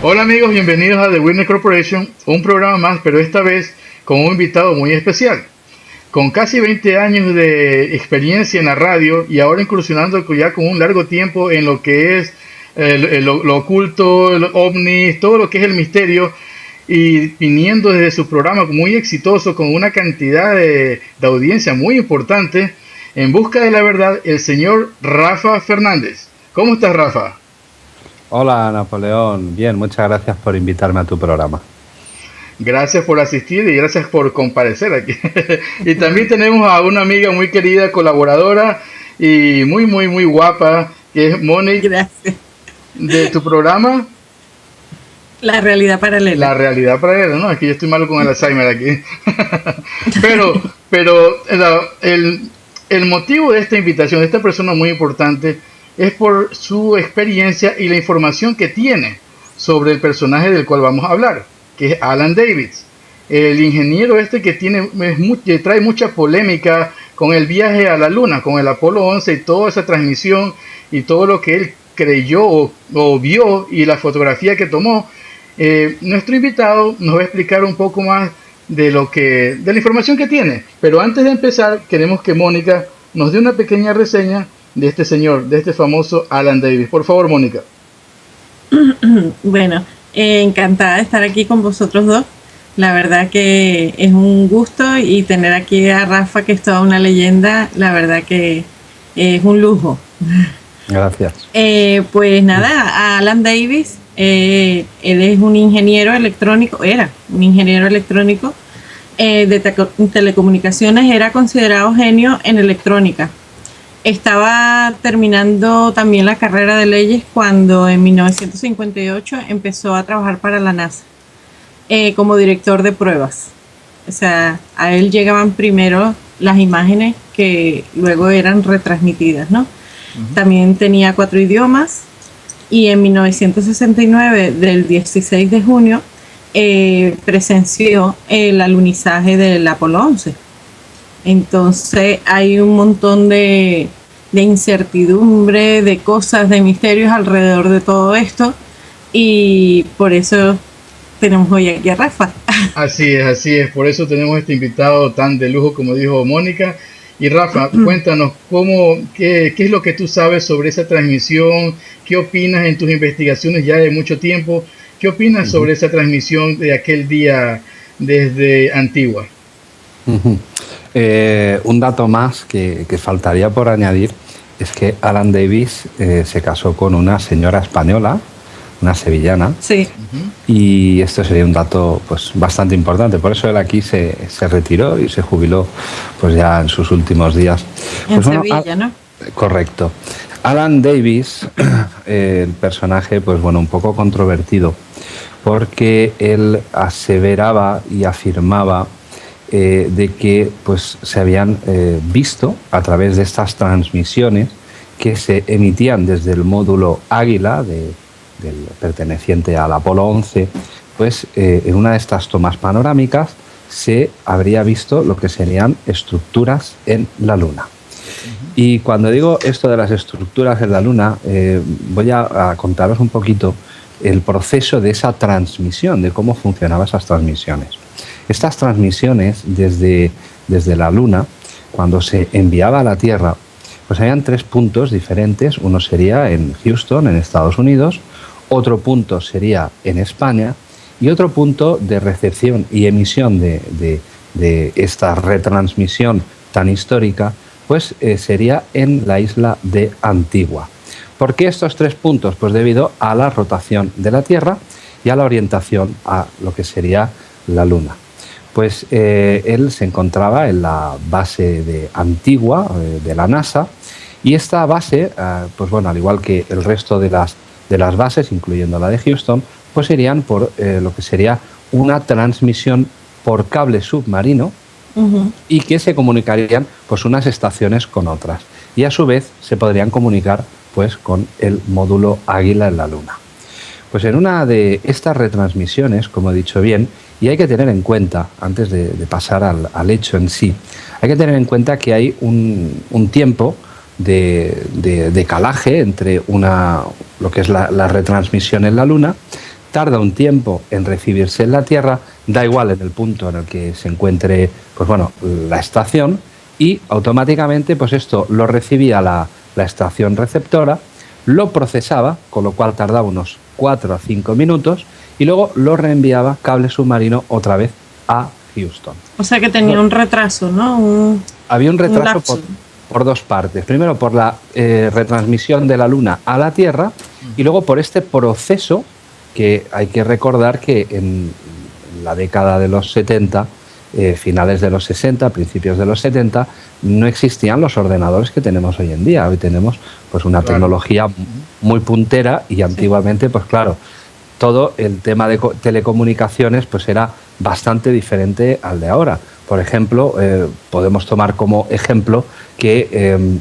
Hola amigos, bienvenidos a The Witness Corporation, un programa más, pero esta vez con un invitado muy especial. Con casi 20 años de experiencia en la radio y ahora incursionando ya con un largo tiempo en lo que es lo oculto, el ovnis, todo lo que es el misterio, y viniendo desde su programa muy exitoso con una cantidad de audiencia muy importante, en busca de la verdad, el señor Rafa Fernández. ¿Cómo estás, Rafa? Hola Napoleón, bien, muchas gracias por invitarme a tu programa. Gracias por asistir y gracias por comparecer aquí. Y también tenemos a una amiga muy querida, colaboradora y muy guapa, que es Monique, Gracias. de tu programa La realidad paralela. La Realidad Paralela, ¿no? Aquí yo estoy malo con el Alzheimer aquí. Pero el motivo de esta invitación, de esta persona muy importante, es por su experiencia y la información que tiene sobre el personaje del cual vamos a hablar, que es Alan Davis, el ingeniero este que que trae mucha polémica con el viaje a la Luna, con el Apolo 11 y toda esa transmisión y todo lo que él creyó o vio y la fotografía que tomó. Nuestro invitado nos va a explicar un poco más de la información que tiene. Pero antes de empezar, queremos que Mónica nos dé una pequeña reseña de este señor, de este famoso Alan Davis. Por favor, Mónica. Bueno, encantada de estar aquí con vosotros dos. La verdad que es un gusto y tener aquí a Rafa, que es toda una leyenda, la verdad que es un lujo. Gracias. Pues nada, Alan Davis, él es un ingeniero electrónico, era un ingeniero electrónico de telecomunicaciones, era considerado genio en electrónica. Estaba terminando también la carrera de leyes cuando en 1958 empezó a trabajar para la NASA como director de pruebas. O sea, a él llegaban primero las imágenes que luego eran retransmitidas, ¿no? También tenía 4 idiomas y en 1969, del 16 de junio, presenció el alunizaje del Apolo 11. Entonces hay un montón de incertidumbre, de cosas, de misterios alrededor de todo esto, y por eso tenemos hoy aquí a Rafa. Así es. Por eso tenemos este invitado tan de lujo, como dijo Mónica. Y Rafa, cuéntanos qué es lo que tú sabes sobre esa transmisión, qué opinas en tus investigaciones ya de mucho tiempo, qué opinas sobre esa transmisión de aquel día desde Antigua. Un dato más que faltaría por añadir es que Alan Davis se casó con una señora española, una sevillana. Sí. Y esto sería un dato pues bastante importante. Por eso él aquí se retiró y se jubiló pues ya en sus últimos días. En Sevilla, ¿no? Correcto. Alan Davis, el personaje, pues bueno, un poco controvertido, porque él aseveraba y afirmaba de que pues se habían visto a través de estas transmisiones que se emitían desde el módulo Águila del perteneciente al Apolo 11, pues en una de estas tomas panorámicas se habría visto lo que serían estructuras en la Luna. Y cuando digo esto de las estructuras en la Luna, voy a contaros un poquito el proceso de esa transmisión, de cómo funcionaban esas transmisiones. Estas transmisiones desde la Luna, cuando se enviaba a la Tierra, pues habían 3 puntos diferentes. Uno sería en Houston, en Estados Unidos, otro punto sería en España y otro punto de recepción y emisión de esta retransmisión tan histórica, pues sería en la isla de Antigua. ¿Por qué estos 3 puntos? Pues debido a la rotación de la Tierra y a la orientación a lo que sería la Luna. Pues él se encontraba en la base de Antigua, de la NASA, y esta base, pues bueno, al igual que el resto de las bases, incluyendo la de Houston, pues irían por lo que sería una transmisión por cable submarino y que se comunicarían pues unas estaciones con otras. Y a su vez se podrían comunicar pues con el módulo Águila en la Luna. Pues en una de estas retransmisiones, como he dicho bien, y hay que tener en cuenta, antes de pasar al hecho en sí, hay que tener en cuenta que hay un tiempo de decalaje entre lo que es la retransmisión en la Luna tarda un tiempo en recibirse en la Tierra, da igual en el punto en el que se encuentre, pues bueno, la estación, y automáticamente pues esto lo recibía la estación receptora, lo procesaba, con lo cual tardaba unos 4 a 5 minutos, y luego lo reenviaba cable submarino otra vez a Houston. O sea que tenía un retraso, ¿no? Había un retraso por dos partes. Primero por la retransmisión de la Luna a la Tierra, y luego por este proceso que hay que recordar que en la década de los 70, finales de los 60, principios de los 70, no existían los ordenadores que tenemos hoy en día. Hoy tenemos pues una tecnología muy puntera, y antiguamente, pues claro, todo el tema de telecomunicaciones pues era bastante diferente al de ahora. Por ejemplo, podemos tomar como ejemplo que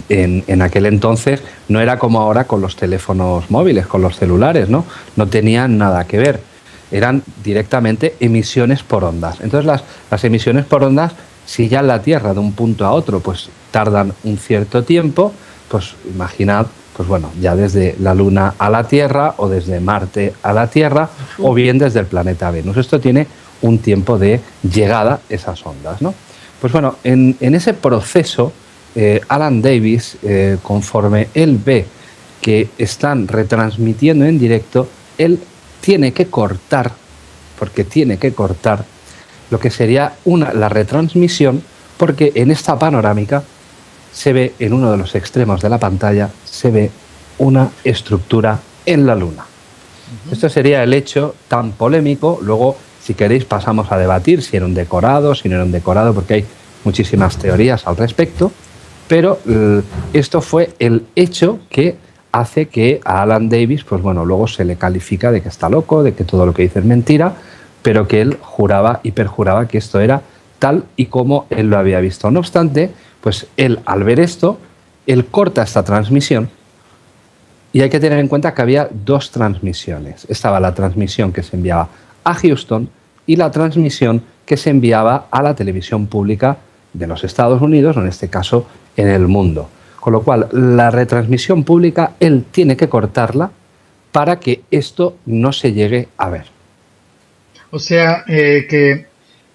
en aquel entonces no era como ahora con los teléfonos móviles, con los celulares, ¿no? No tenían nada que ver. Eran directamente emisiones por ondas. Entonces las emisiones por ondas, si ya en la Tierra de un punto a otro pues tardan un cierto tiempo, pues imaginad, pues bueno, ya desde la Luna a la Tierra, o desde Marte a la Tierra, o bien desde el planeta Venus. Esto tiene un tiempo de llegada, esas ondas, ¿no? Pues bueno, en ese proceso, Alan Davis, conforme él ve que están retransmitiendo en directo, él tiene que cortar, porque tiene que cortar lo que sería la retransmisión, porque en esta panorámica se ve, en uno de los extremos de la pantalla, se ve una estructura en la Luna. Esto sería el hecho tan polémico. Luego, si queréis, pasamos a debatir si era un decorado, si no era un decorado, porque hay muchísimas teorías al respecto, pero esto fue el hecho que hace que a Alan Davis, pues bueno, luego se le califica de que está loco, de que todo lo que dice es mentira, pero que él juraba y perjuraba que esto era tal y como él lo había visto. No obstante, pues él, al ver esto, él corta esta transmisión, y hay que tener en cuenta que había dos transmisiones. Estaba la transmisión que se enviaba a Houston y la transmisión que se enviaba a la televisión pública de los Estados Unidos, o en este caso en el mundo. Con lo cual, la retransmisión pública, él tiene que cortarla para que esto no se llegue a ver. O sea, que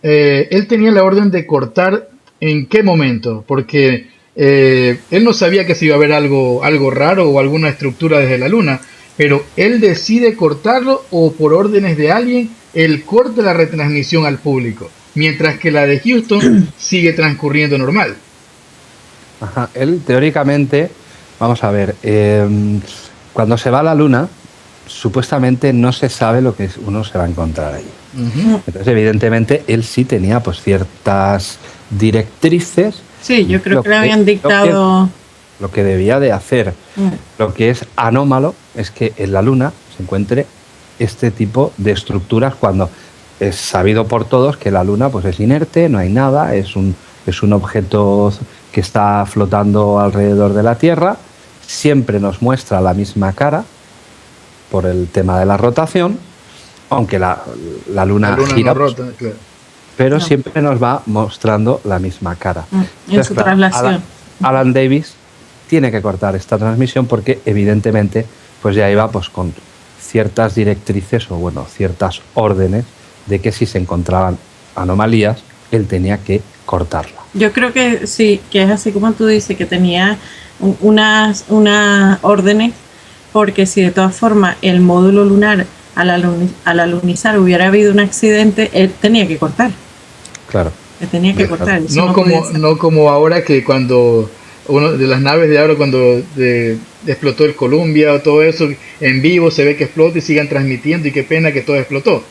él tenía la orden de cortar, ¿en qué momento? Porque él no sabía que se iba a ver algo raro o alguna estructura desde la Luna, pero él decide cortarlo, o por órdenes de alguien, él corta la retransmisión al público, mientras que la de Houston sigue transcurriendo normal. Ajá. Él, teóricamente, vamos a ver, cuando se va a la Luna, supuestamente no se sabe lo que uno se va a encontrar allí. Entonces, evidentemente, él sí tenía pues ciertas directrices. Sí, yo creo que le habían dictado lo que debía de hacer. Lo que es anómalo es que en la Luna se encuentre este tipo de estructuras, cuando es sabido por todos que la Luna pues es inerte, no hay nada, es un objeto que está flotando alrededor de la Tierra. Siempre nos muestra la misma cara por el tema de la rotación, aunque la Luna gira, no rota, claro, pero no, siempre nos va mostrando la misma cara. En su traslación. Alan Davis tiene que cortar esta transmisión, porque evidentemente pues ya iba pues con ciertas directrices, o bueno, ciertas órdenes de que si se encontraban anomalías, él tenía que cortarla. Yo creo que sí, que es así como tú dices, que tenía unas órdenes, porque si de todas formas el módulo lunar al alunizar hubiera habido un accidente, él tenía que cortar. Claro. Él tenía que cortar. No como ahora, que cuando una de las naves de ahora, cuando explotó el Columbia o todo eso, en vivo se ve que explota y sigan transmitiendo, y qué pena que todo explotó.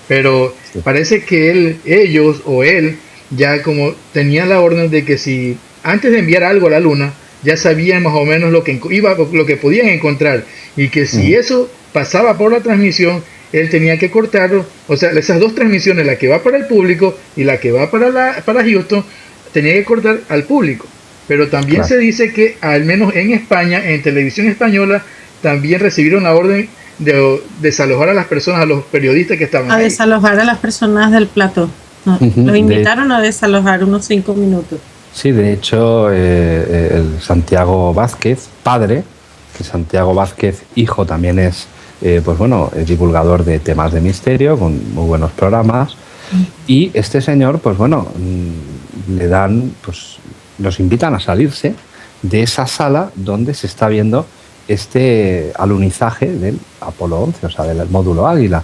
Pero sí, parece que ellos o él ya como tenía la orden de que si antes de enviar algo a la Luna ya sabían más o menos lo que podían encontrar, y que si eso pasaba por la transmisión, él tenía que cortarlo. O sea, esas dos transmisiones, la que va para el público y la que va para Houston, tenía que cortar al público. Pero también se dice que, al menos en España, en televisión española, también recibieron la orden de desalojar a las personas, a los periodistas que estaban ahí. Desalojar a las personas del plató. Los invitaron a desalojar unos 5 minutos. Sí, de hecho, el Santiago Vázquez, padre, que Santiago Vázquez, hijo, también es, pues bueno, es divulgador de temas de misterio, con muy buenos programas. Y este señor, pues bueno, le dan, pues los invitan a salirse de esa sala donde se está viendo este alunizaje del Apolo 11, o sea, del módulo Águila.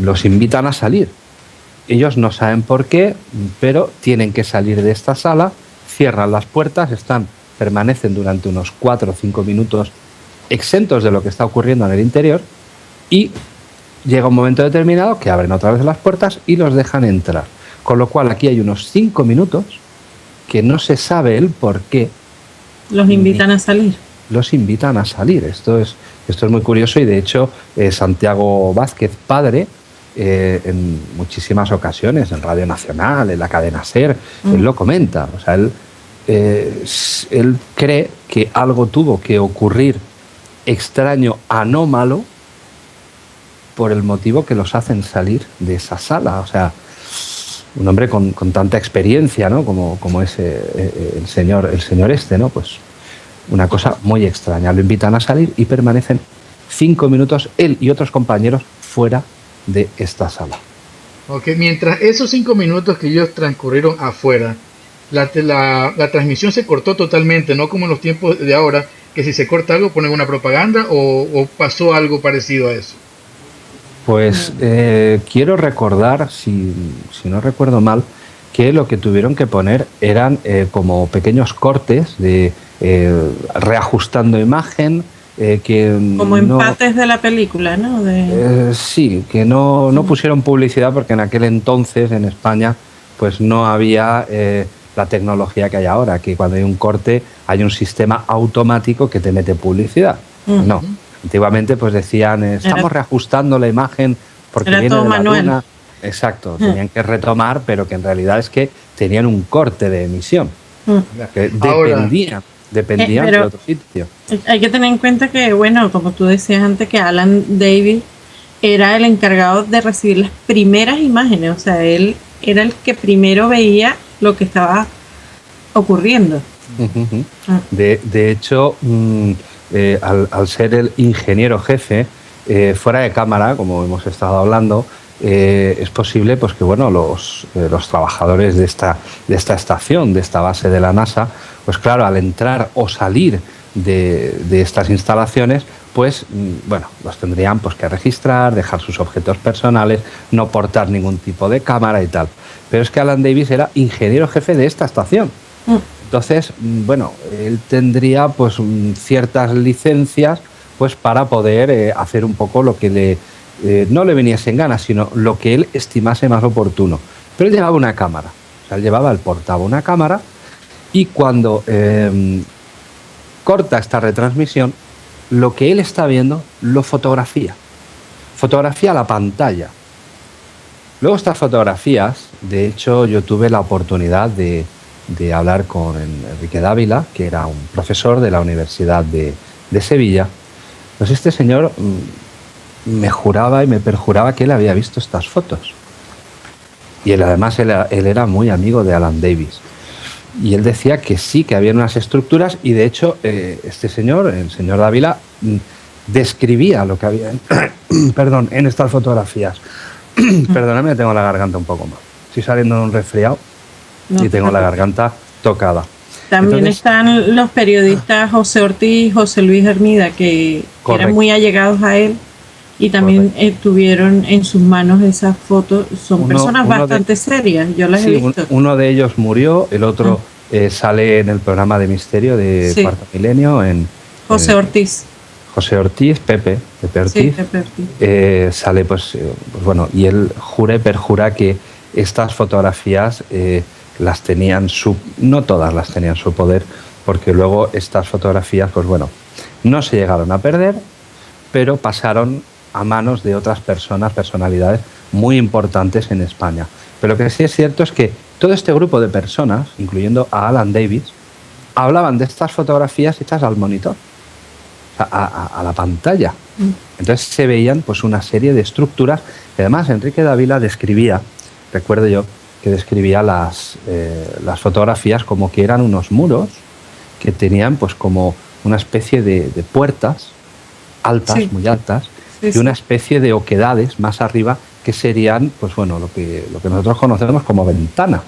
Los invitan a salir. Ellos no saben por qué, pero tienen que salir de esta sala, cierran las puertas, permanecen durante unos 4 o 5 minutos exentos de lo que está ocurriendo en el interior y llega un momento determinado que abren otra vez las puertas y los dejan entrar. Con lo cual aquí hay unos 5 minutos que no se sabe el por qué. Los invitan a salir. Los invitan a salir. Esto es muy curioso y de hecho Santiago Vázquez, padre, en muchísimas ocasiones, en Radio Nacional, en la cadena SER, él lo comenta. O sea, él cree que algo tuvo que ocurrir extraño, anómalo, por el motivo que los hacen salir de esa sala. O sea, un hombre con tanta experiencia, ¿no? Como es el señor este, ¿no? Pues una cosa muy extraña. Lo invitan a salir y permanecen 5 minutos él y otros compañeros fuera de esta sala. Ok, mientras esos 5 minutos que ellos transcurrieron afuera, la transmisión se cortó totalmente, no como en los tiempos de ahora, que si se corta algo ponen una propaganda o pasó algo parecido a eso. Pues quiero recordar, si no recuerdo mal, que lo que tuvieron que poner eran como pequeños cortes de reajustando imagen, como empates de la película, ¿no? Sí, que no pusieron publicidad porque en aquel entonces en España pues no había la tecnología que hay ahora, que cuando hay un corte hay un sistema automático que te mete publicidad. No. Antiguamente pues decían, estamos reajustando la imagen porque era viene todo de la manual. luna. Exacto, tenían que retomar, pero que en realidad es que tenían un corte de emisión, que dependían de otro sitio. Hay que tener en cuenta que, bueno, como tú decías antes, que Alan Davis era el encargado de recibir las primeras imágenes, o sea, él era el que primero veía lo que estaba ocurriendo. De hecho, al ser el ingeniero jefe, fuera de cámara, como hemos estado hablando, es posible pues que bueno los trabajadores de esta estación, de esta base de la NASA, pues claro, al entrar o salir de estas instalaciones, pues bueno, los tendrían pues que registrar, dejar sus objetos personales, no portar ningún tipo de cámara y tal. Pero es que Alan Davis era ingeniero jefe de esta estación. Entonces, bueno, él tendría pues ciertas licencias pues para poder hacer un poco lo que no le viniese en gana, sino lo que él estimase más oportuno. Pero él llevaba una cámara, o sea, él portaba una cámara y cuando corta esta retransmisión, lo que él está viendo lo fotografía la pantalla. Luego estas fotografías, de hecho yo tuve la oportunidad de hablar con Enrique Dávila, que era un profesor de la Universidad de Sevilla. Pues este señor me juraba y me perjuraba que él había visto estas fotos. Y además él era muy amigo de Alan Davis. Y él decía que sí, que había unas estructuras y de hecho este señor, el señor Dávila, describía lo que había en estas fotografías. Perdóname, tengo la garganta un poco mal. Estoy saliendo de un resfriado y tengo la garganta tocada. También están los periodistas José Ortiz y José Luis Hermida, que eran muy allegados a él y también tuvieron en sus manos esas fotos. Son personas bastante serias, yo las he visto. Uno de ellos murió, el otro sale en el programa de misterio de Cuarto Milenio. José Ortiz. José Ortiz, Pepe Ortiz. Sí, Pepe Ortiz. Sale, pues bueno, y él jura y perjura que estas fotografías las tenían no todas las tenían su poder, porque luego estas fotografías, pues bueno, no se llegaron a perder, pero pasaron a manos de otras personalidades muy importantes en España. Pero lo que sí es cierto es que todo este grupo de personas, incluyendo a Alan Davis, hablaban de estas fotografías hechas al monitor, a la pantalla. Entonces se veían pues una serie de estructuras que además Enrique Dávila describía, recuerdo yo, que describía las fotografías como que eran unos muros que tenían pues como una especie de puertas altas, Sí. muy altas, Sí, y sí. una especie de oquedades más arriba que serían, pues bueno, lo que nosotros conocemos como ventanas.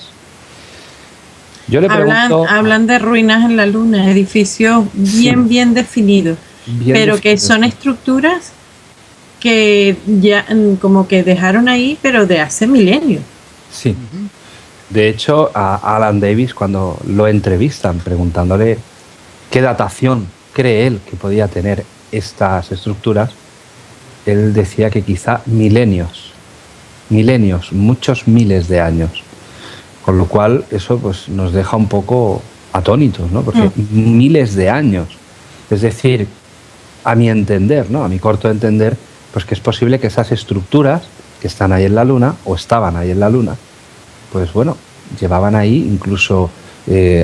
Yo le pregunto, Hablan de ruinas en la luna, edificios sí, bien definidos, bien pero que definido, son sí. estructuras que ya como que dejaron ahí, pero de hace milenios. Sí. Ujú. De hecho, a Alan Davis, cuando lo entrevistan preguntándole qué datación cree él que podía tener estas estructuras, él decía que quizá milenios, muchos miles de años. Con lo cual, eso pues nos deja un poco atónitos, ¿no? Porque miles de años. Es decir, a mi entender, ¿no? A mi corto entender, pues que es posible que esas estructuras que están ahí en la Luna, o estaban ahí en la Luna, pues bueno, llevaban ahí incluso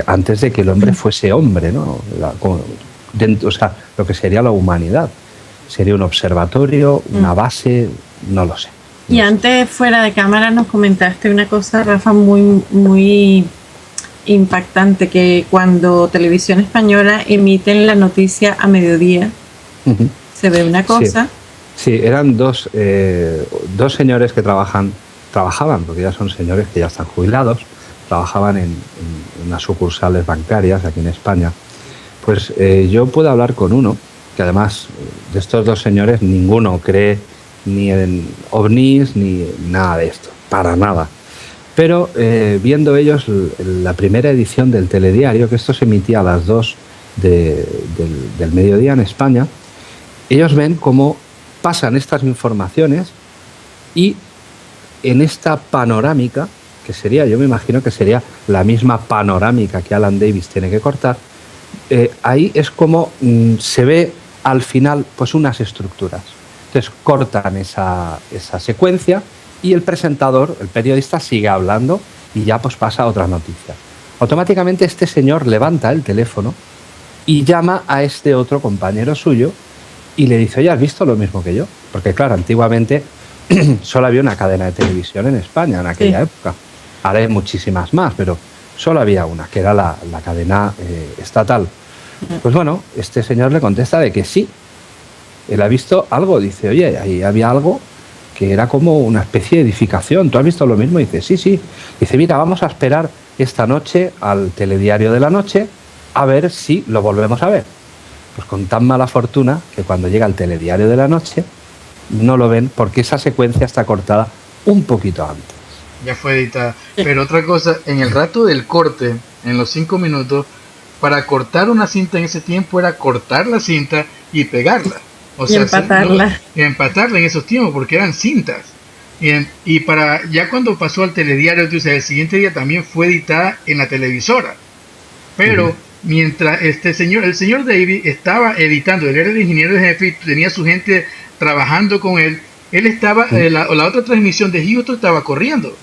antes de que el hombre fuese hombre, ¿no? O sea, lo que sería la humanidad. Sería un observatorio, una base, no lo sé. Y antes, fuera de cámara, nos comentaste una cosa, Rafa, muy impactante, que cuando Televisión Española emiten la noticia a mediodía, Ujú. se ve una cosa. Sí, eran dos señores que trabajaban, porque ya son señores que ya están jubilados, trabajaban en unas sucursales bancarias aquí en España. Pues yo puedo hablar con uno, que además de estos dos señores ninguno cree ni en ovnis ni nada de esto, para nada. Pero viendo ellos la primera edición del telediario, que esto se emitía a las 2 del mediodía en España, ellos ven cómo pasan estas informaciones y en esta panorámica, que sería, yo me imagino que sería la misma panorámica que Alan Davis tiene que cortar, ahí es como se ve al final pues unas estructuras. Entonces cortan esa secuencia y el presentador, el periodista, sigue hablando y ya pues pasa a otras noticias. Automáticamente este señor levanta el teléfono y llama a este otro compañero suyo y le dice, oye, ¿has visto lo mismo que yo? Porque claro, antiguamente solo había una cadena de televisión en España en aquella época. Ahora hay muchísimas más, pero solo había una, que era la cadena estatal. Pues bueno, este señor le contesta de que sí. Él ha visto algo, dice, oye, ahí había algo que era como una especie de edificación. ¿Tú has visto lo mismo? Dice, sí, sí. Dice, mira, vamos a esperar esta noche al telediario de la noche a ver si lo volvemos a ver. Pues con tan mala fortuna que cuando llega el telediario de la noche no lo ven porque esa secuencia está cortada un poquito antes. Ya fue editada. Pero otra cosa, en el rato del corte, en los 5 minutos, para cortar una cinta en ese tiempo era cortar la cinta y pegarla. O sea, empatarla. Empatarla en esos tiempos, porque eran cintas. Y para ya cuando pasó al telediario, entonces el siguiente día también fue editada en la televisora. Pero mientras el señor Davis estaba editando, él era el ingeniero de jefe y tenía su gente trabajando con él, él estaba, la otra transmisión de Houston estaba corriendo.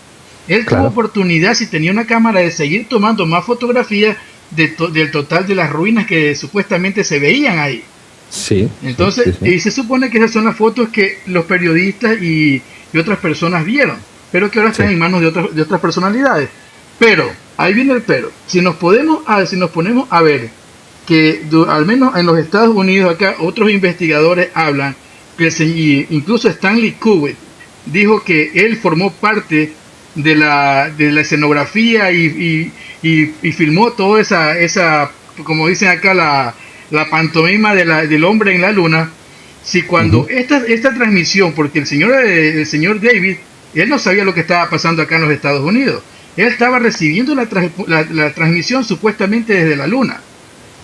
Él tuvo oportunidad, si tenía una cámara, de seguir tomando más fotografías del total de las ruinas que supuestamente se veían ahí. Sí. Entonces, y se supone que esas son las fotos que los periodistas y otras personas vieron, pero que ahora están en manos de otras personalidades. Pero, ahí viene el pero. Si nos ponemos a ver que al menos en los Estados Unidos acá otros investigadores hablan que incluso Stanley Kubrick dijo que él formó parte de la escenografía y filmó toda esa, como dicen acá, la pantomima del hombre en la luna. Si cuando esta transmisión, porque el señor David, él no sabía lo que estaba pasando acá en los Estados Unidos, él estaba recibiendo la transmisión supuestamente desde la luna,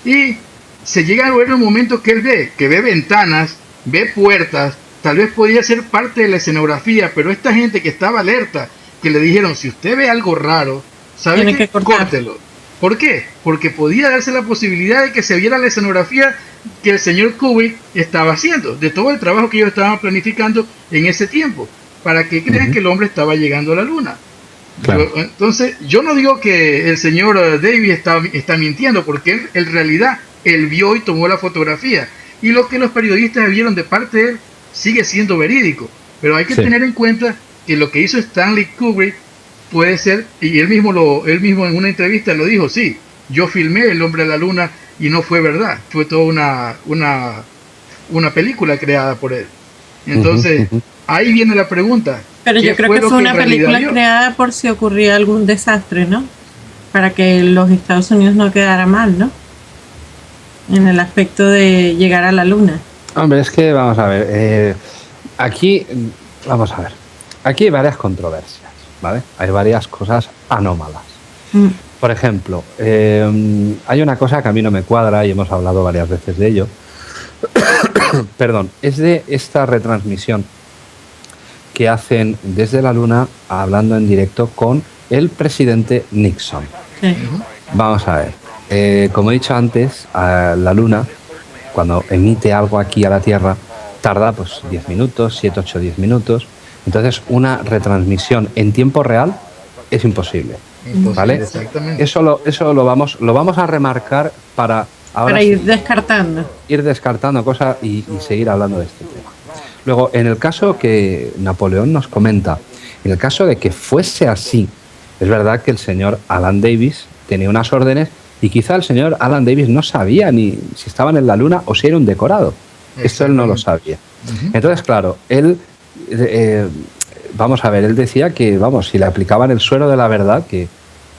y se llega a ver un momento que él ve ventanas, ve puertas, tal vez podía ser parte de la escenografía, pero esta gente que estaba alerta, que le dijeron, si usted ve algo raro, ¿sabe qué? Córtelo. ¿Por qué? Porque podía darse la posibilidad de que se viera la escenografía que el señor Kubrick estaba haciendo, de todo el trabajo que ellos estaban planificando en ese tiempo, para que crean que el hombre estaba llegando a la luna. Claro. Entonces, yo no digo que el señor Davis está mintiendo, porque él, en realidad, él vio y tomó la fotografía, y lo que los periodistas vieron de parte de él sigue siendo verídico, pero hay que tener en cuenta que lo que hizo Stanley Kubrick puede ser, y él mismo en una entrevista lo dijo, sí, yo filmé El hombre a la luna y no fue verdad, fue toda una película creada por él. Entonces, ahí viene la pregunta. Pero yo creo que fue una película creada por si ocurría algún desastre, ¿no? Para que los Estados Unidos no quedara mal, ¿no? En el aspecto de llegar a la luna. Hombre, es que vamos a ver, aquí hay varias controversias, ¿vale? Hay varias cosas anómalas. Por ejemplo, hay una cosa que a mí no me cuadra y hemos hablado varias veces de ello. Perdón, es de esta retransmisión que hacen desde la luna hablando en directo con el presidente Nixon. Sí. Vamos a ver, como he dicho antes, la luna, cuando emite algo aquí a la Tierra, tarda pues 10 minutos, 7, 8, 10 minutos. Entonces, una retransmisión en tiempo real es imposible. ¿Vale? Exactamente. Eso lo vamos a remarcar para ahora para ir descartando. Ir descartando cosas y seguir hablando de este tema. Luego, en el caso que Napoleón nos comenta, en el caso de que fuese así, es verdad que el señor Alan Davis tenía unas órdenes y quizá el señor Alan Davis no sabía ni si estaban en la luna o si era un decorado. Esto él no lo sabía. Entonces, claro, él, vamos a ver, él decía que, vamos, si le aplicaban el suero de la verdad, que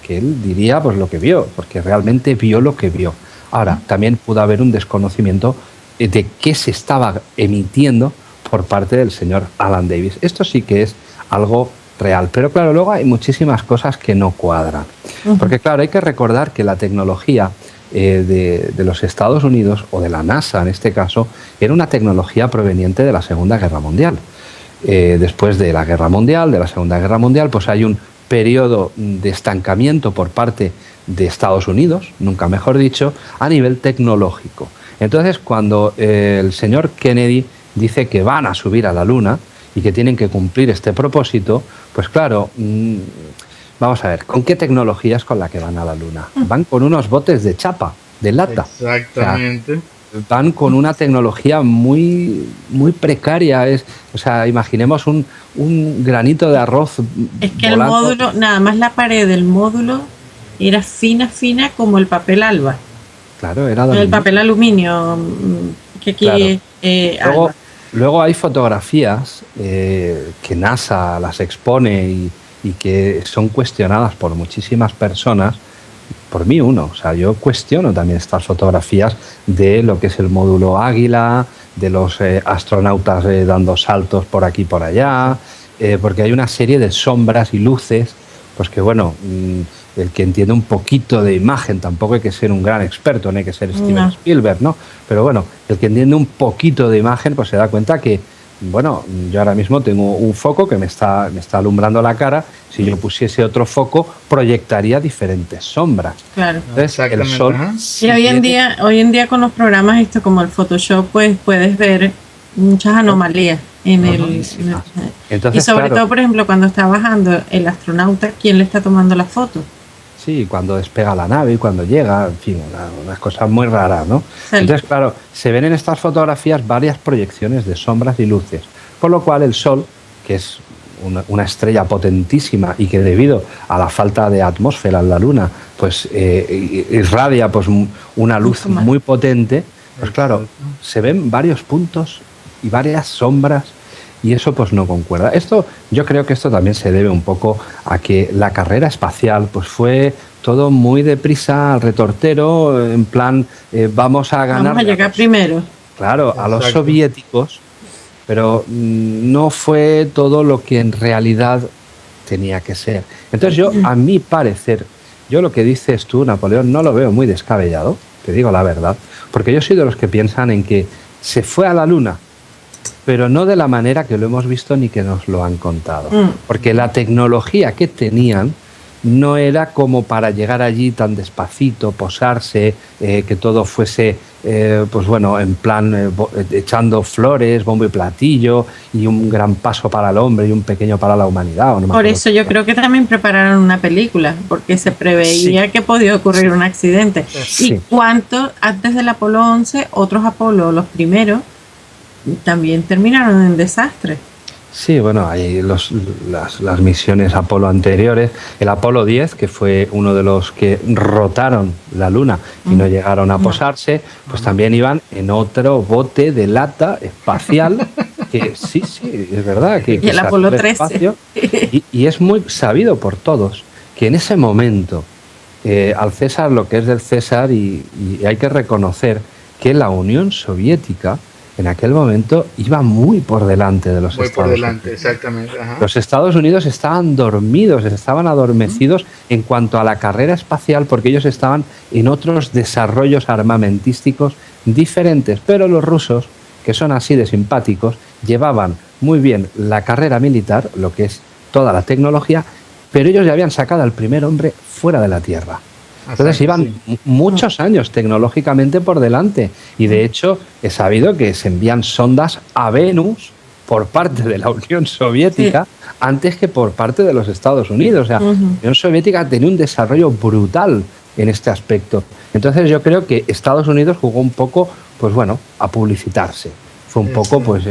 él diría pues lo que vio, porque realmente vio lo que vio. Ahora, también pudo haber un desconocimiento de qué se estaba emitiendo por parte del señor Alan Davis. Esto sí que es algo real, pero claro, luego hay muchísimas cosas que no cuadran. Porque claro, hay que recordar que la tecnología de los Estados Unidos, o de la NASA en este caso, era una tecnología proveniente de la Segunda Guerra Mundial. Después de la Guerra Mundial, de la Segunda Guerra Mundial, pues hay un periodo de estancamiento por parte de Estados Unidos, nunca mejor dicho, a nivel tecnológico. Entonces, cuando el señor Kennedy dice que van a subir a la Luna y que tienen que cumplir este propósito, pues claro, vamos a ver, ¿con qué tecnología es con la que van a la Luna? Van con unos botes de chapa, de lata. Exactamente. O sea, van con una tecnología muy, muy precaria. O sea, imaginemos un granito de arroz. Es que volando. El módulo, nada más la pared del módulo era fina como el papel alba. Claro, era de el papel aluminio que aquí claro. Luego hay fotografías que NASA las expone y que son cuestionadas por muchísimas personas. Por mí o sea, yo cuestiono también estas fotografías de lo que es el módulo Águila, de los astronautas dando saltos por aquí y por allá, porque hay una serie de sombras y luces, pues que bueno, el que entiende un poquito de imagen, tampoco hay que ser un gran experto, no hay que ser Steven Spielberg, ¿no? Pero bueno, el que entiende un poquito de imagen, pues se da cuenta que, bueno, yo ahora mismo tengo un foco que me está alumbrando la cara. Si yo pusiese otro foco, proyectaría diferentes sombras. Claro. Entonces, el sol... Y hoy en día con los programas esto como el Photoshop, pues puedes ver muchas anomalías en Entonces, y sobre todo, por ejemplo, cuando está bajando el astronauta, ¿quién le está tomando la foto? Sí, cuando despega la nave y cuando llega, en fin, unas cosas muy raras, ¿no? Sí. Entonces, claro, se ven en estas fotografías varias proyecciones de sombras y luces, por lo cual el Sol, que es una estrella potentísima y que debido a la falta de atmósfera en la Luna, pues irradia pues una luz muy potente, pues claro, se ven varios puntos y varias sombras y eso pues no concuerda. Yo creo que esto también se debe un poco a que la carrera espacial pues fue todo muy deprisa, al retortero, en plan vamos a ganar. Vamos a llegar primero. Claro, a los soviéticos, pero no fue todo lo que en realidad tenía que ser. Entonces yo, a mi parecer, yo lo que dices tú, Napoleón, no lo veo muy descabellado, te digo la verdad, porque yo soy de los que piensan en que se fue a la Luna, pero no de la manera que lo hemos visto ni que nos lo han contado. Porque la tecnología que tenían no era como para llegar allí tan despacito, posarse, que todo fuese, pues bueno, en plan echando flores, bombo y platillo, y un gran paso para el hombre y un pequeño para la humanidad. ¿O no? Por eso yo creo que también prepararon una película, porque se preveía que podía ocurrir un accidente. Sí. Y cuánto, antes del Apolo 11, otros Apolo, los primeros, también terminaron en desastre. Sí, bueno, hay las misiones Apolo anteriores. El Apolo 10, que fue uno de los que rotaron la Luna y no llegaron a posarse, pues también iban en otro bote de lata espacial, que sí, es verdad. Que y el Apolo 13. Y es muy sabido por todos que en ese momento, al César lo que es del César, y hay que reconocer que la Unión Soviética en aquel momento iba muy por delante de los Estados Unidos. Exactamente. Ajá. Los Estados Unidos estaban dormidos, estaban adormecidos en cuanto a la carrera espacial, porque ellos estaban en otros desarrollos armamentísticos diferentes, pero los rusos, que son así de simpáticos, llevaban muy bien la carrera militar, lo que es toda la tecnología, pero ellos ya habían sacado al primer hombre fuera de la Tierra. Entonces iban muchos años tecnológicamente por delante, y de hecho he sabido que se envían sondas a Venus por parte de la Unión Soviética antes que por parte de los Estados Unidos. O sea, la Unión Soviética tenía un desarrollo brutal en este aspecto. Entonces yo creo que Estados Unidos jugó un poco, pues bueno, a publicitarse. Fue un poco pues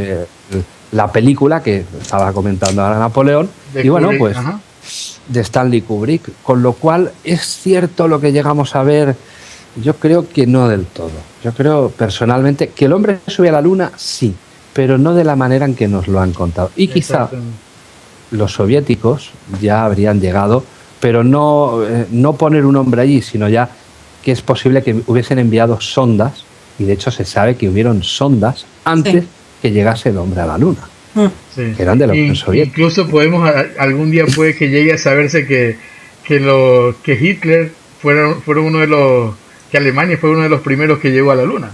la película que estaba comentando ahora Napoleón, y bueno, pues de Stanley Kubrick, con lo cual es cierto lo que llegamos a ver. Yo creo que no del todo. Yo creo personalmente que el hombre sube a la Luna, sí, pero no de la manera en que nos lo han contado. Y quizá los soviéticos ya habrían llegado, pero no poner un hombre allí, sino ya que es posible que hubiesen enviado sondas, y de hecho se sabe que hubieron sondas antes que llegase el hombre a la Luna. Que eran de la Unión Soviética. Incluso algún día puede que llegue a saberse que Hitler fueron uno de los, que Alemania fue uno de los primeros que llegó a la Luna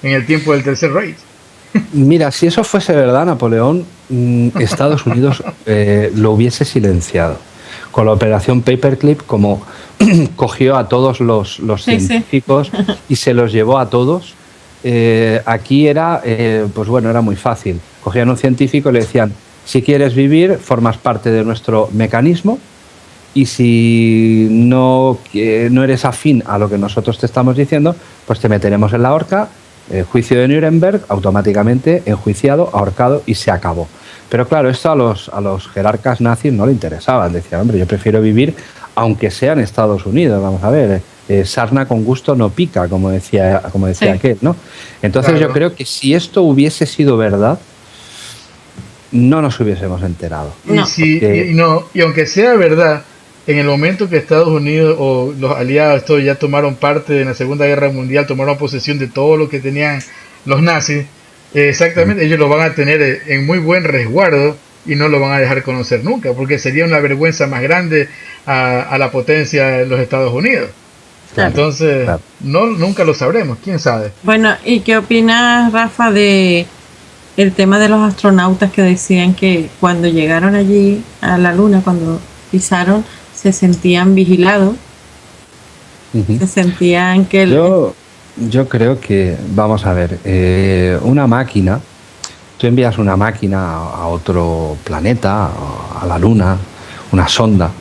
en el tiempo del Tercer Reich. Mira, si eso fuese verdad, Napoleón, Estados Unidos lo hubiese silenciado. Con la operación Paperclip, como cogió a todos los científicos y se los llevó a todos. Aquí era, pues bueno, era muy fácil. Cogían un científico y le decían: si quieres vivir, formas parte de nuestro mecanismo, y si no eres afín a lo que nosotros te estamos diciendo, pues te meteremos en la horca, juicio de Nuremberg, automáticamente enjuiciado, ahorcado, y se acabó. Pero claro, esto a los jerarcas nazis no le interesaba. Decían: hombre, yo prefiero vivir aunque sea en Estados Unidos, vamos a ver, sarna con gusto no pica, como decía aquel, ¿no? Entonces yo creo que si esto hubiese sido verdad, no nos hubiésemos enterado. Y aunque sea verdad, en el momento que Estados Unidos o los aliados todos ya tomaron parte en la Segunda Guerra Mundial, tomaron posesión de todo lo que tenían los nazis, exactamente, ellos lo van a tener en muy buen resguardo y no lo van a dejar conocer nunca, porque sería una vergüenza más grande a la potencia de los Estados Unidos. Claro, entonces, nunca lo sabremos, quién sabe. Bueno, ¿y qué opinas, Rafa, de el tema de los astronautas que decían que cuando llegaron allí a la Luna, cuando pisaron, se sentían vigilados? Se sentían que... Yo creo que, vamos a ver, una máquina, tú envías una máquina a otro planeta, a la Luna, una sonda,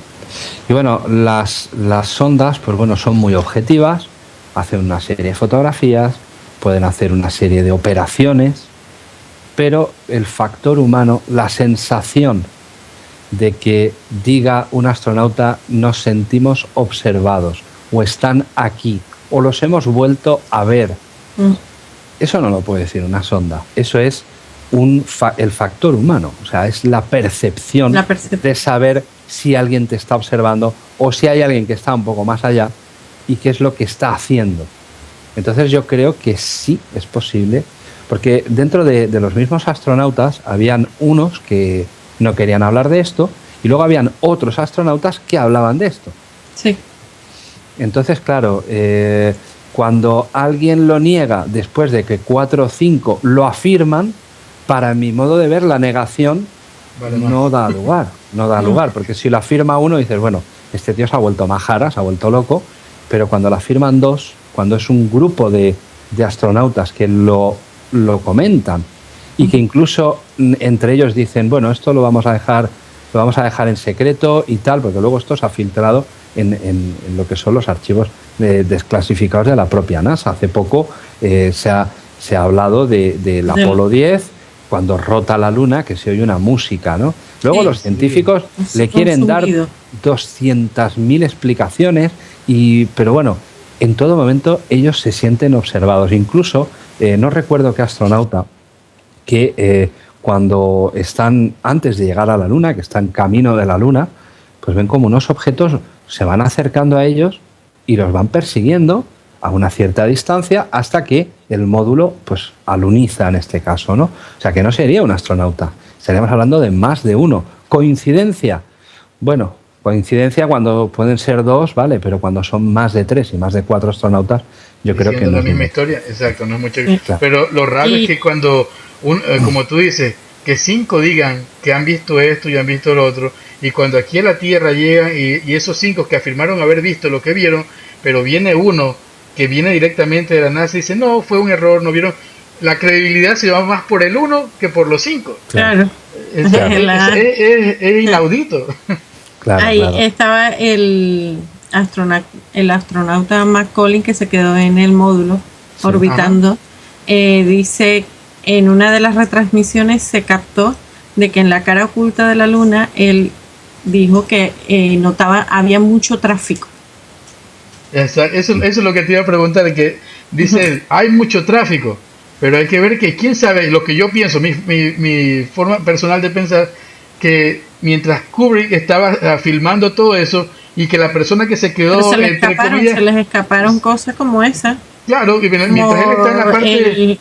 y bueno, las sondas, pues bueno, son muy objetivas, hacen una serie de fotografías, pueden hacer una serie de operaciones, pero el factor humano, la sensación de que diga un astronauta: nos sentimos observados, o están aquí, o los hemos vuelto a ver, eso no lo puede decir una sonda. Eso es el factor humano, o sea, es la percepción de saber si alguien te está observando o si hay alguien que está un poco más allá y qué es lo que está haciendo. Entonces yo creo que sí es posible, porque dentro de los mismos astronautas habían unos que no querían hablar de esto, y luego habían otros astronautas que hablaban de esto. Sí. Entonces, claro, cuando alguien lo niega después de que 4 o 5 lo afirman, para mi modo de ver, la negación no da lugar, porque si lo afirma uno, dices: bueno, este tío se ha vuelto majara, se ha vuelto loco, pero cuando lo afirman 2, cuando es un grupo de astronautas que lo comentan, y que incluso entre ellos dicen: bueno, esto lo vamos a dejar en secreto y tal, porque luego esto se ha filtrado en lo que son los archivos desclasificados de la propia NASA. Hace poco se ha hablado del Apolo 10, cuando rota la Luna, que se oye una música, ¿no? Luego los científicos le quieren dar 200.000 explicaciones, pero bueno, en todo momento ellos se sienten observados. Incluso, no recuerdo qué astronauta, que cuando están antes de llegar a la Luna, que están camino de la Luna, pues ven como unos objetos se van acercando a ellos y los van persiguiendo a una cierta distancia hasta que el módulo pues aluniza en este caso, ¿no? O sea que no sería un astronauta, estaríamos hablando de más de uno. ¿Coincidencia? Bueno, coincidencia cuando pueden ser dos, vale, pero cuando son más de 3 y más de 4 astronautas, yo creo que no es la misma historia, exacto, no es mucho. Claro. Pero lo raro es que cuando, como tú dices, que 5 digan que han visto esto y han visto lo otro, y cuando aquí a la Tierra llegan y esos 5 que afirmaron haber visto lo que vieron, pero viene uno que viene directamente de la NASA y dice, no, fue un error, no vieron, la credibilidad se va más por el 1 que por los 5. Claro. Es inaudito. Claro, ahí estaba el astronauta McCollin, que se quedó en el módulo orbitando. Dice, en una de las retransmisiones se captó de que en la cara oculta de la Luna él dijo que había mucho tráfico. Eso es lo que te iba a preguntar, que dice, hay mucho tráfico, pero hay que ver que quién sabe, lo que yo pienso, mi forma personal de pensar, que mientras Kubrick estaba filmando todo eso y que la persona que se quedó, se les escaparon cosas como esa. Claro, y mientras él está en la parte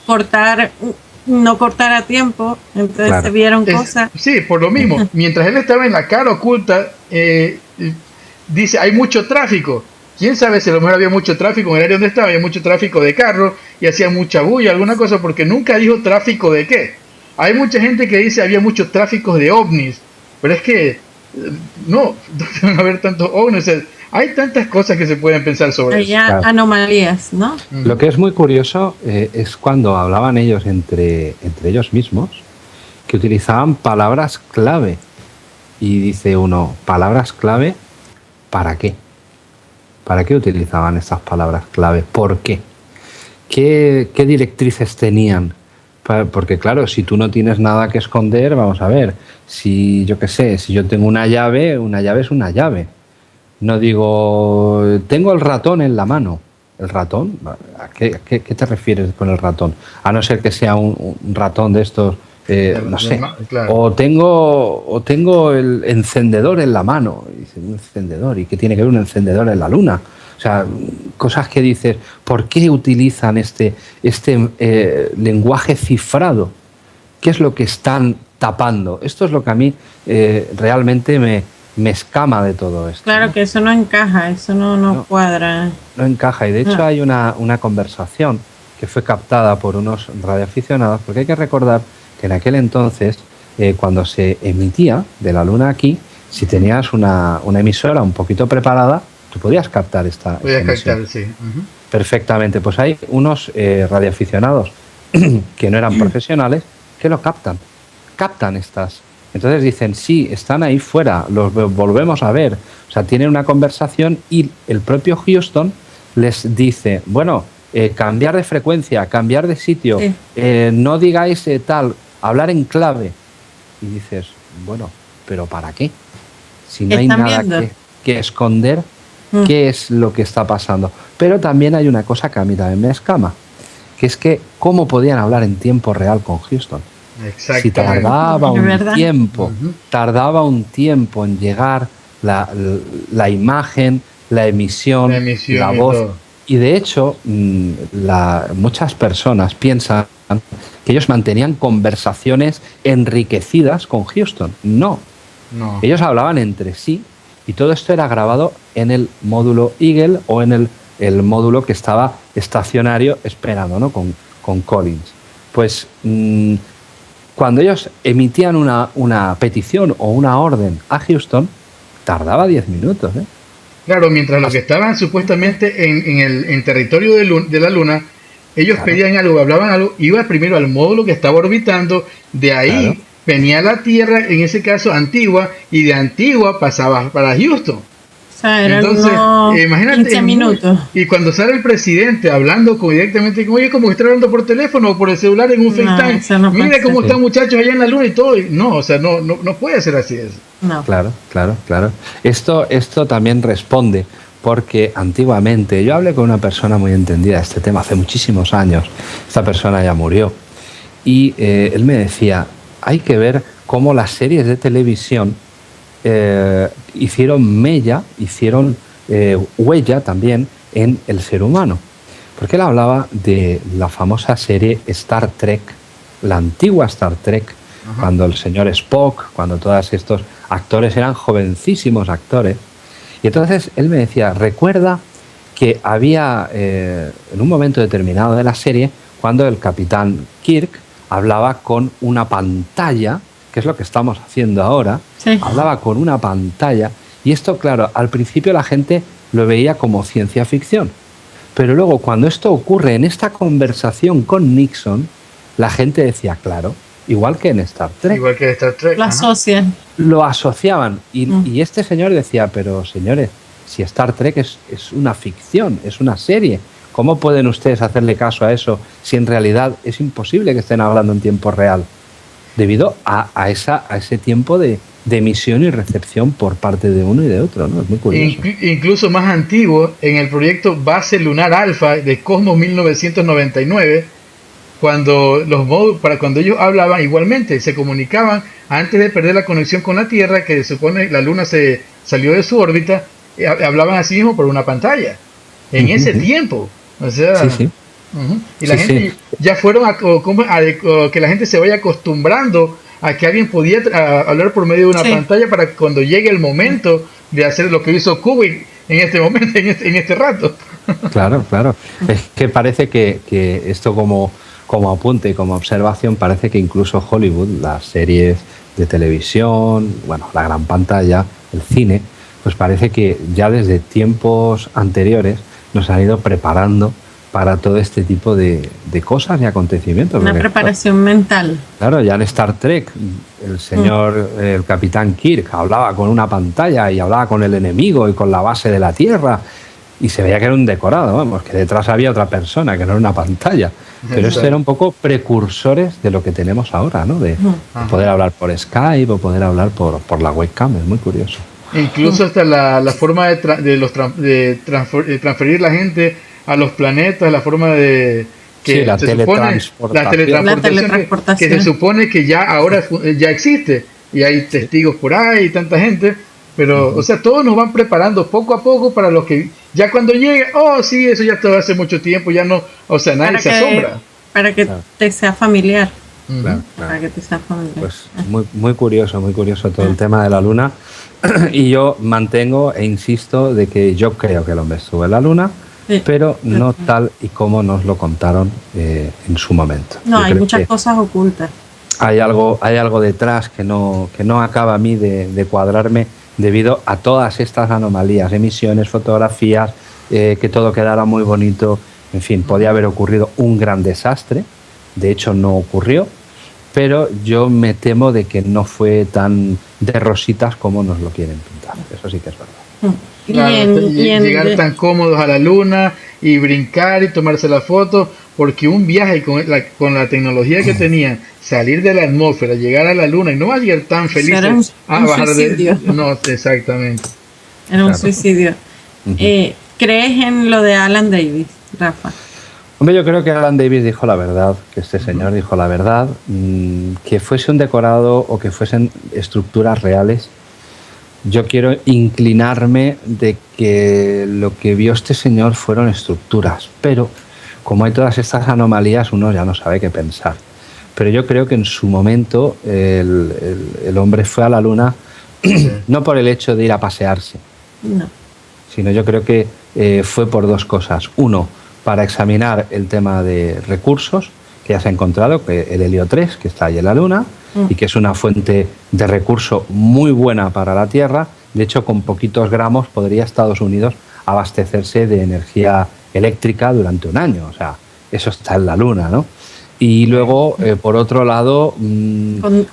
no cortar a tiempo, entonces se vieron cosas. Sí, por lo mismo, mientras él estaba en la cara oculta, dice, hay mucho tráfico. Quién sabe si a lo mejor había mucho tráfico en el área donde estaba, había mucho tráfico de carros y hacía mucha bulla, alguna cosa, porque nunca dijo tráfico de qué. Hay mucha gente que dice había mucho tráfico de ovnis, pero es que no van a haber tantos ovnis. Hay tantas cosas que se pueden pensar sobre eso. Hay anomalías, ¿no? Lo que es muy curioso es cuando hablaban ellos entre ellos mismos, que utilizaban palabras clave. Y dice uno, ¿palabras clave para qué? ¿Para qué utilizaban esas palabras clave? ¿Por qué? ¿Qué directrices tenían? Porque claro, si tú no tienes nada que esconder, vamos a ver, si yo tengo una llave es una llave. No digo, tengo el ratón en la mano. ¿El ratón? ¿A qué te refieres con el ratón? A no ser que sea un ratón de estos, no sé. Claro. O tengo el encendedor en la mano. Y dice, un encendedor. ¿Y qué tiene que ver un encendedor en la Luna? O sea, cosas que dices, ¿por qué utilizan este lenguaje cifrado? ¿Qué es lo que están tapando? Esto es lo que a mí realmente me escama de todo esto. Claro, ¿no? Que eso no encaja, eso no cuadra. No encaja, y de hecho hay una conversación que fue captada por unos radioaficionados, porque hay que recordar que en aquel entonces, cuando se emitía de la Luna aquí, si tenías una emisora un poquito preparada, tú podías captar esta emisión. Sí. Perfectamente. Pues hay unos radioaficionados que no eran profesionales que lo captan estas. Entonces dicen, sí, están ahí fuera, los volvemos a ver. O sea, tienen una conversación y el propio Houston les dice, bueno, cambiar de frecuencia, cambiar de sitio, no digáis tal, hablar en clave. Y dices, bueno, ¿pero para qué? Si no hay nada que esconder, ¿qué es lo que está pasando? Pero también hay una cosa que a mí también me escama, que es que ¿cómo podían hablar en tiempo real con Houston? Si tardaba un tiempo en llegar la imagen, la emisión, la voz. Y de hecho, muchas personas piensan que ellos mantenían conversaciones enriquecidas con Houston. No. Ellos hablaban entre sí y todo esto era grabado en el módulo Eagle o en el módulo que estaba estacionario esperando, ¿no? con Collins. Pues cuando ellos emitían una petición o una orden a Houston, tardaba 10 minutos. Claro, mientras los que estaban supuestamente en territorio de la Luna, ellos pedían algo, hablaban algo, iba primero al módulo que estaba orbitando, de ahí venía a la Tierra, en ese caso Antigua, y de Antigua pasaba para Houston. sea, eran Entonces, unos imagínate, 15 minutos. y cuando sale el presidente hablando directamente, oye, como que está hablando por teléfono o por el celular en un FaceTime, eso no mira puede cómo ser. están muchachos allá en la luna y todo. No, o sea, no puede ser así eso. No. Claro. Esto también responde porque antiguamente yo hablé con una persona muy entendida de este tema hace muchísimos años. Esta persona ya murió y él me decía, hay que ver cómo las series de televisión hicieron mella, hicieron huella también en el ser humano. Porque él hablaba de la famosa serie Star Trek, la antigua Star Trek, cuando el señor Spock, cuando todos estos actores eran jovencísimos actores. Y entonces él me decía, recuerda que había en un momento determinado de la serie, cuando el capitán Kirk hablaba con una pantalla, que es lo que estamos haciendo ahora, Sí. hablaba con una pantalla, y esto, claro, al principio la gente lo veía como ciencia ficción, pero luego cuando esto ocurre en esta conversación con Nixon, la gente decía, claro, igual que en Star Trek. Igual que Star Trek. Lo asocian. Lo asociaban, y este señor decía, pero señores, si Star Trek es una ficción, es una serie, ¿cómo pueden ustedes hacerle caso a eso si en realidad es imposible que estén hablando en tiempo real? Debido a ese tiempo de emisión y recepción por parte de uno y de otro, ¿no? Es muy curioso. Incluso más antiguo, en el proyecto Base Lunar Alpha de Cosmos 1999, cuando cuando ellos hablaban igualmente, se comunicaban antes de perder la conexión con la Tierra, que se supone la Luna se salió de su órbita, hablaban así mismo por una pantalla. En ese tiempo, o sea, Sí. y la gente ya fueron que la gente se vaya acostumbrando a que alguien podía hablar por medio de una pantalla para cuando llegue el momento de hacer lo que hizo Kubrick en este momento, en este rato. Claro. Es que parece que esto como apunte y como observación, parece que incluso Hollywood, las series de televisión, bueno, la gran pantalla, el cine, pues parece que ya desde tiempos anteriores nos han ido preparando para todo este tipo de cosas y acontecimientos. Una preparación mental. Claro, ya en Star Trek, el señor, el capitán Kirk, hablaba con una pantalla y hablaba con el enemigo y con la base de la Tierra, y se veía que era un decorado, vamos, que detrás había otra persona, que no era una pantalla. Pero esto era un poco precursores de lo que tenemos ahora, ¿no? De poder hablar por Skype o poder hablar por la webcam, es muy curioso. Incluso hasta la forma de transferir la gente a los planetas, la forma de que la teletransportación que se supone que ya ahora ya existe y hay testigos por ahí y tanta gente, pero o sea, todos nos van preparando poco a poco para lo que ya cuando llegue, sí, eso ya todo hace mucho tiempo, ya no, o sea, nadie se asombra. Para que te sea familiar. Claro. Para que te sea familiar. Pues muy curioso todo el tema de la Luna. Y yo mantengo e insisto de que yo creo que el hombre estuvo en la Luna, pero no tal y como nos lo contaron en su momento. No, hay muchas cosas ocultas. Hay algo detrás que no acaba a mí de cuadrarme debido a todas estas anomalías, emisiones, fotografías, que todo quedara muy bonito. En fin, podía haber ocurrido un gran desastre. De hecho, no ocurrió, pero yo me temo de que no fue tan de rositas como nos lo quieren pintar. Eso sí que es verdad. Claro, llegar tan cómodos a la Luna y brincar y tomarse la foto, porque un viaje con la tecnología que tenían, salir de la atmósfera, llegar a la Luna y no va a llegar tan felices a bajar de... No, exactamente. Era un suicidio. ¿Crees en lo de Alan Davis, Rafa? Hombre, yo creo que Alan Davis dijo la verdad, que este señor dijo la verdad, que fuese un decorado o que fuesen estructuras reales. Yo quiero inclinarme de que lo que vio este señor fueron estructuras, pero como hay todas estas anomalías, uno ya no sabe qué pensar. Pero yo creo que en su momento el hombre fue a la Luna no por el hecho de ir a pasearse, sino yo creo que fue por dos cosas. Uno, para examinar el tema de recursos, que ya se ha encontrado, que el helio 3, que está ahí en la Luna, y que es una fuente de recurso muy buena para la Tierra. De hecho, con poquitos gramos podría Estados Unidos abastecerse de energía eléctrica durante un año. O sea, eso está en la Luna, ¿no? Y luego, por otro lado...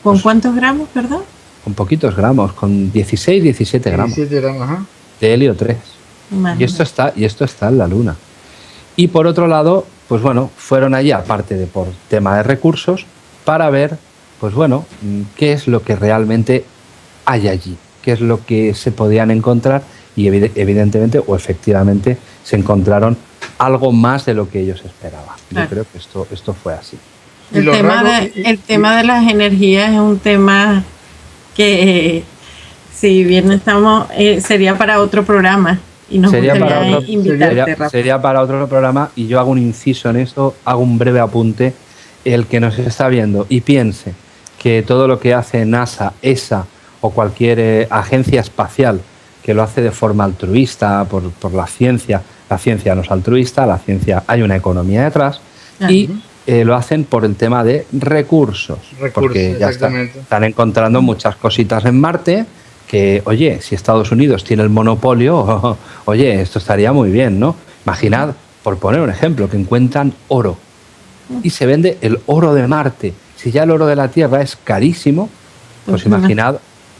¿Con cuántos gramos, perdón? Con poquitos gramos, con 16, 17 gramos. 17 gramos, ajá. de helio 3. Y esto está en la Luna. Y por otro lado, pues bueno, fueron allí, aparte de por tema de recursos, para ver, pues bueno, qué es lo que realmente hay allí, qué es lo que se podían encontrar, y evidentemente o efectivamente se encontraron algo más de lo que ellos esperaban. Claro. Yo creo que esto fue así. El tema de las energías es un tema que, si bien estamos, sería para otro programa. Y nos gustaría invitarte, Rafa. Sería para otro programa, y yo hago un inciso en esto, hago un breve apunte. El que nos está viendo y piense que todo lo que hace NASA, ESA o cualquier agencia espacial, que lo hace de forma altruista por la ciencia no es altruista, la ciencia hay una economía detrás, y lo hacen por el tema de recursos porque ya están encontrando muchas cositas en Marte que, oye, si Estados Unidos tiene el monopolio, oye, esto estaría muy bien, ¿no? Imaginad, por poner un ejemplo, que encuentran oro y se vende el oro de Marte. Si ya el oro de la Tierra es carísimo, pues imaginad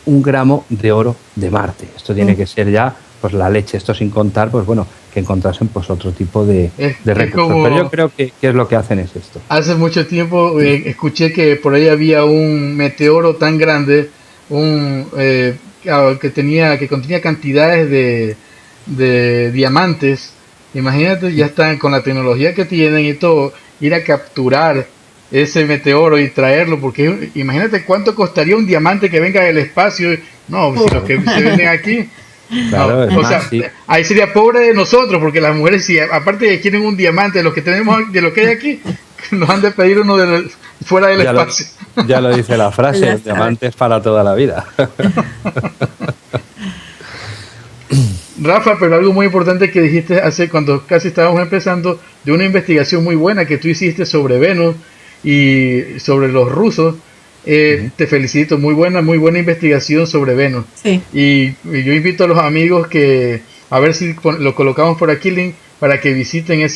1 gramo de oro de Marte. Esto tiene que ser ya pues la leche, esto sin contar, pues bueno, que encontrasen pues otro tipo de recursos. Pero yo creo que es lo que hacen es esto. Hace mucho tiempo escuché que por ahí había un meteoro tan grande, que contenía cantidades de diamantes. Imagínate, ya están con la tecnología que tienen y todo, ir a capturar ese meteoro y traerlo, porque imagínate cuánto costaría un diamante que venga del espacio. No, si los que se venden aquí, claro, no, sí. Ahí sería pobre de nosotros, porque las mujeres, si aparte de que quieren un diamante de lo que tenemos, de lo que hay aquí, nos han de pedir uno fuera del espacio. Ya lo dice la frase, diamantes para toda la vida. Rafa, pero algo muy importante que dijiste cuando casi estábamos empezando, de una investigación muy buena que tú hiciste sobre Venus y sobre los rusos. Te felicito, muy buena investigación sobre Venus. Sí. Y yo invito a los amigos que a ver si lo colocamos por aquí, link, para que visiten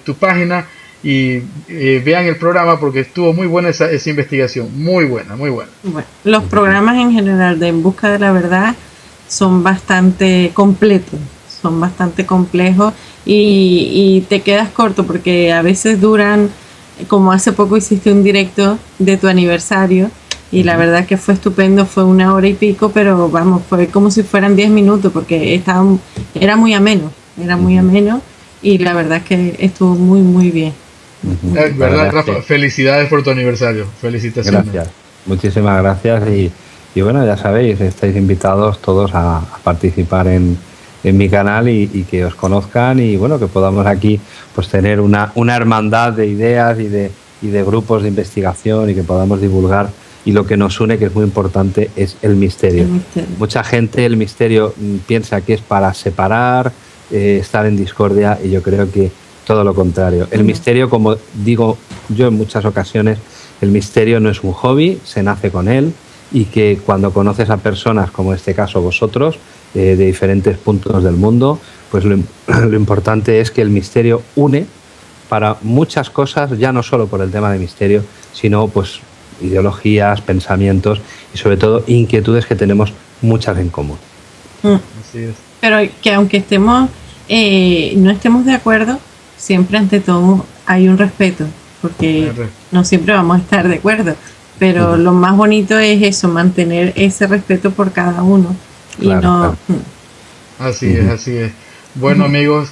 tu página y vean el programa, porque estuvo muy buena esa investigación, muy buena. Bueno, los programas en general de En Busca de la Verdad son bastante completos, son bastante complejos, y te quedas corto porque a veces duran, como hace poco hiciste un directo de tu aniversario y la verdad que fue estupendo, fue 1 hora y pico, pero vamos, fue como si fueran 10 minutos porque era muy ameno, y la verdad que estuvo muy, muy bien. ¿Verdad, Rafa? Felicidades por tu aniversario, felicitaciones. Gracias, muchísimas gracias, y bueno, ya sabéis, estáis invitados todos a participar en mi canal y que os conozcan, y bueno, que podamos aquí pues tener una hermandad de ideas y de grupos de investigación, y que podamos divulgar, y lo que nos une, que es muy importante, es el misterio. Mucha gente el misterio piensa que es para separar, estar en discordia, y yo creo que todo lo contrario. El misterio, como digo yo en muchas ocasiones, el misterio no es un hobby, se nace con él, y que cuando conoces a personas, como en este caso vosotros, de diferentes puntos del mundo, pues lo importante es que el misterio une para muchas cosas, ya no solo por el tema de misterio, sino pues ideologías, pensamientos y sobre todo inquietudes que tenemos muchas en común. Así es. Pero que aunque no estemos de acuerdo, siempre ante todo hay un respeto, porque no siempre vamos a estar de acuerdo, pero lo más bonito es eso, mantener ese respeto por cada uno. Claro. Así es. Bueno, amigos,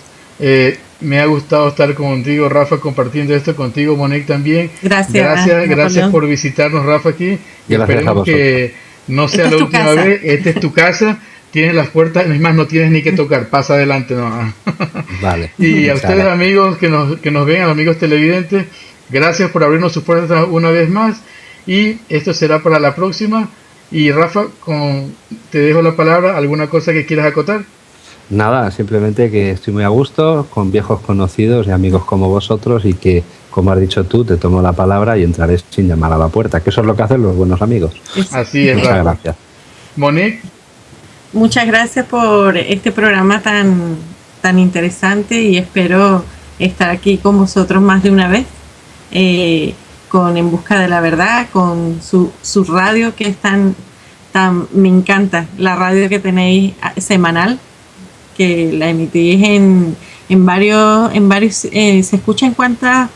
me ha gustado estar contigo, Rafa, compartiendo esto contigo, Monique también. Gracias por visitarnos, Rafa, aquí. Y esperemos que no sea la última vez. Esta es tu casa, tienes las puertas, es más, no tienes ni que tocar, pasa adelante. No. Vale. Y a ustedes, amigos que nos ven, amigos televidentes, gracias por abrirnos sus puertas una vez más, y esto será para la próxima. Y Rafa, te dejo la palabra, ¿alguna cosa que quieras acotar? Nada, simplemente que estoy muy a gusto con viejos conocidos y amigos como vosotros, y que, como has dicho tú, te tomo la palabra y entraré sin llamar a la puerta, que eso es lo que hacen los buenos amigos. Así es. Muchas gracias. Monique. Muchas gracias por este programa tan interesante, y espero estar aquí con vosotros más de una vez, con En Busca de la Verdad, con su radio, que es tan me encanta la radio que tenéis semanal, que la emitís en varios, se escucha en cuántas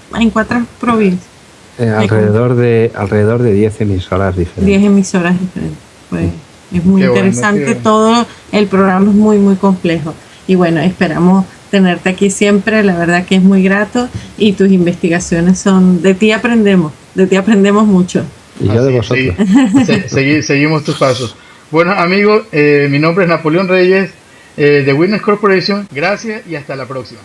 provincias. Alrededor de 10 emisoras diferentes. 10 emisoras diferentes. Pues es muy Qué interesante, bueno, todo el programa es muy, muy complejo. Y bueno, esperamos tenerte aquí siempre, la verdad que es muy grato y tus investigaciones son, de ti aprendemos mucho. Y yo de vosotros. Seguimos tus pasos. Bueno, amigos, mi nombre es Napoleón Reyes, de Witness Corporation. Gracias y hasta la próxima.